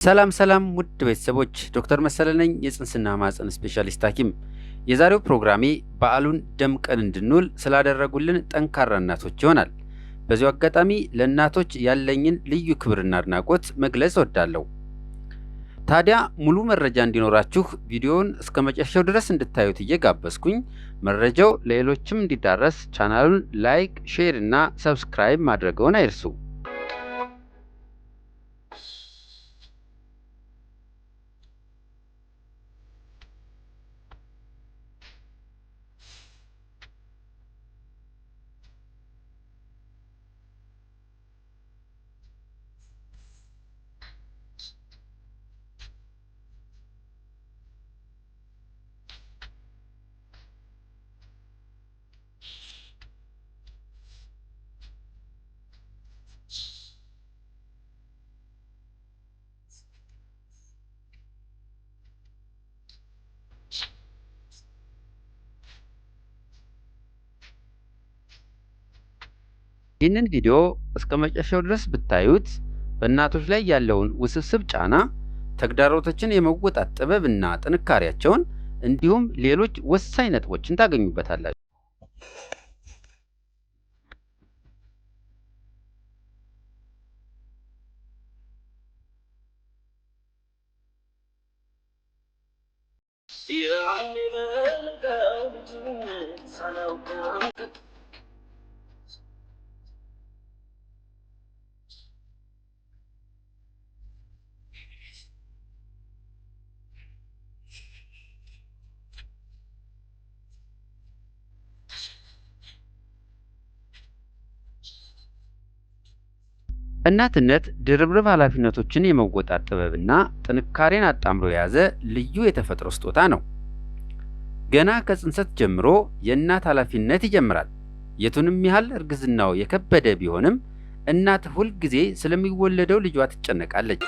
ሰላም ሰላም ውድ ቤተሰቦች ዶክተር መሰለ ነኝ የጽንስና ማህፀን ስፔሻሊስት ሐኪም። የዛሬው ፕሮግራሜ በዓሉን ደምቀን እንድንውል ስላደረጉልን ጠንካራ እናቶች ይሆናል። በዚሁ አጋጣሚ ለእናቶች ያለኝን ልዩ ክብርና አድናቆት መግለጽ እወዳለሁ። ታዲያ ሙሉ መረጃ እንዲኖራችሁ ቪዲዮውን እስከ መጨረሻው ድረስ እንድታዩት እየጋበዝኩኝ መረጃው ለሌሎችም እንዲዳረስ ቻናሉን ላይክ፣ ሼር እና ሰብስክራይብ ማድረግዎን አይርሱ። ይህንን ቪዲዮ እስከ መጨረሻው ድረስ ብታዩት በእናቶች ላይ ያለውን ውስብስብ ጫና፣ ተግዳሮቶችን የመወጣት ጥበብና ጥንካሬያቸውን እንዲሁም ሌሎች ወሳኝ ነጥቦችን ታገኙበታላችሁ። እናትነት ድርብርብ ኃላፊነቶችን የመወጣት ጥበብና ጥንካሬን አጣምሮ የያዘ ልዩ የተፈጥሮ ስጦታ ነው። ገና ከጽንሰት ጀምሮ የእናት ኃላፊነት ይጀምራል። የቱንም ያህል እርግዝናው የከበደ ቢሆንም እናት ሁል ጊዜ ስለሚወለደው ልጇ ትጨነቃለች።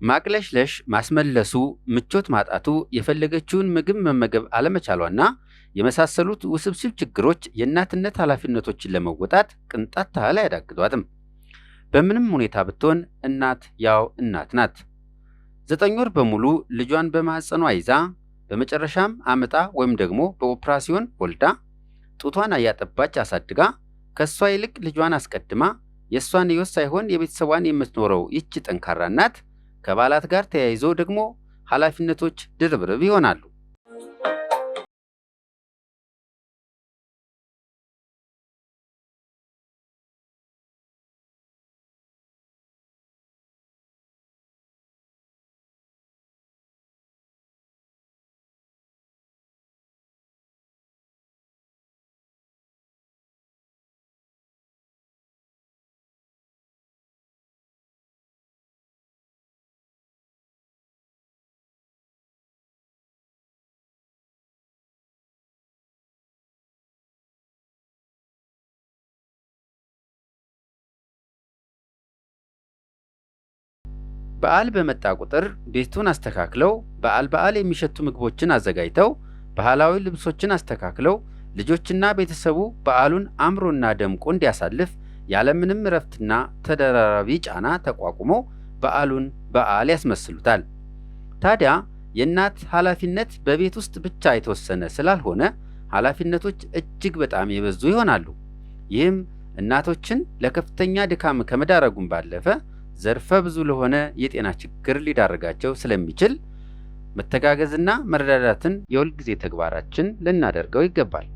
ማቅለሽለሽ፣ ማስመለሱ፣ ምቾት ማጣቱ፣ የፈለገችውን ምግብ መመገብ አለመቻሏና የመሳሰሉት ውስብስብ ችግሮች የእናትነት ኃላፊነቶችን ለመወጣት ቅንጣት ታህል አያዳግቷትም። በምንም ሁኔታ ብትሆን እናት ያው እናት ናት። 9 ወር በሙሉ ልጇን በማህፀኗ ይዛ በመጨረሻም አምጣ ወይም ደግሞ በኦፕራሲዮን ወልዳ ጡቷን እያጠባች አሳድጋ ከሷ ይልቅ ልጇን አስቀድማ የሷን ሕይወት ሳይሆን የቤተሰቧን የምትኖረው ይቺ ጠንካራ እናት ከበዓላት ጋር ተያይዞ ደግሞ ኃላፊነቶች ድርብርብ ይሆናሉ። በዓል በመጣ ቁጥር ቤቱን አስተካክለው በዓል የሚሸቱ ምግቦችን አዘጋጅተው ባህላዊ ልብሶችን አስተካክለው ልጆችና ቤተሰቡ በዓሉን አምሮና ደምቆ እንዲያሳልፍ ያለምንም እረፍትና ተደራራቢ ጫና ተቋቁሞ በዓሉን በዓል ያስመስሉታል። ታዲያ የእናት ኃላፊነት በቤት ውስጥ ብቻ የተወሰነ ስላልሆነ ኃላፊነቶች እጅግ በጣም የበዙ ይሆናሉ። ይህም እናቶችን ለከፍተኛ ድካም ከመዳረጉም ባለፈ ዘርፈ ብዙ ለሆነ የጤና ችግር ሊዳርጋቸው ስለሚችል መተጋገዝና መረዳዳትን የሁልጊዜ ተግባራችን ልናደርገው ይገባል።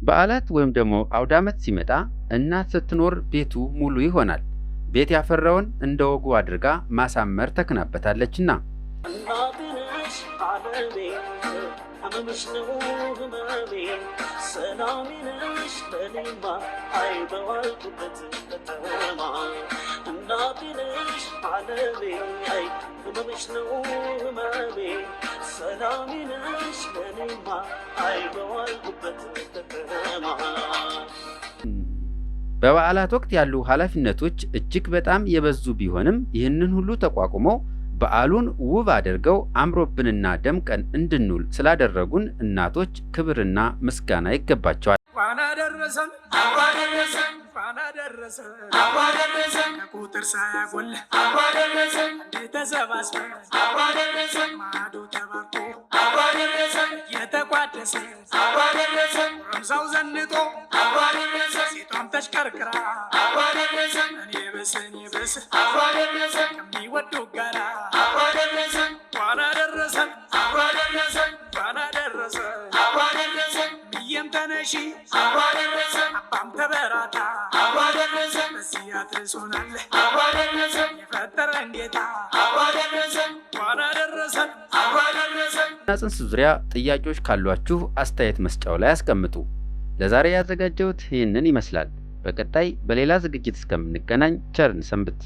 በዓላት ወይም ደግሞ አውደ ዓመት ሲመጣ እናት ስትኖር ቤቱ ሙሉ ይሆናል። ቤት ያፈራውን እንደ ወጉ አድርጋ ማሳመር ተክናበታለችና عالمي أما مش نوه مامي سلامي نش لليما عيب والقبة التتامى النابي نش عالمي أما مش نوه مامي سلامي نش لليما عيب والقبة التتامى በበዓላት ወቅት ያሉ ኃላፊነቶች እጅግ በጣም የበዙ ቢሆንም ይህንን ሁሉ ተቋቁመው በዓሉን ውብ አድርገው አምሮብንና ደምቀን እንድንውል ስላደረጉን እናቶች ክብርና ምስጋና ይገባቸዋል። ዋናደረሰን አዋደረሰን ዋናደረሰን አዋደረሰን ቁጥር ሳያጎል አዋደረሰን ተሰባስበን አዋደረሰን ማዶ ተባርኮ አዋደረሰን የተቋደሰ አዋደረሰን ረምሳው ዘንጦ አዋደረሰን ሴቷም ተሽከርክራ አዋደረሰን እኔ ብስ አዋደረሰን ከሚወዱ ጋራ አዋደረሰን ዋናደረሰን አዋደረሰን ዋናደረሰን አዋደረሰን ብዬም ተነሺ አዋደረሰን አባም ተበራታ አዋደረሰን በዚህ አድርሶናል አዋደረሰን የፈጠረን ጌታ አዋደረሰን ዋናደረሰን አዋደረሰን። ጽንስ ዙሪያ ጥያቄዎች ካሏችሁ አስተያየት መስጫው ላይ አስቀምጡ። ለዛሬ ያዘጋጀሁት ይህንን ይመስላል። በቀጣይ በሌላ ዝግጅት እስከምንገናኝ ቸርን ሰንብት።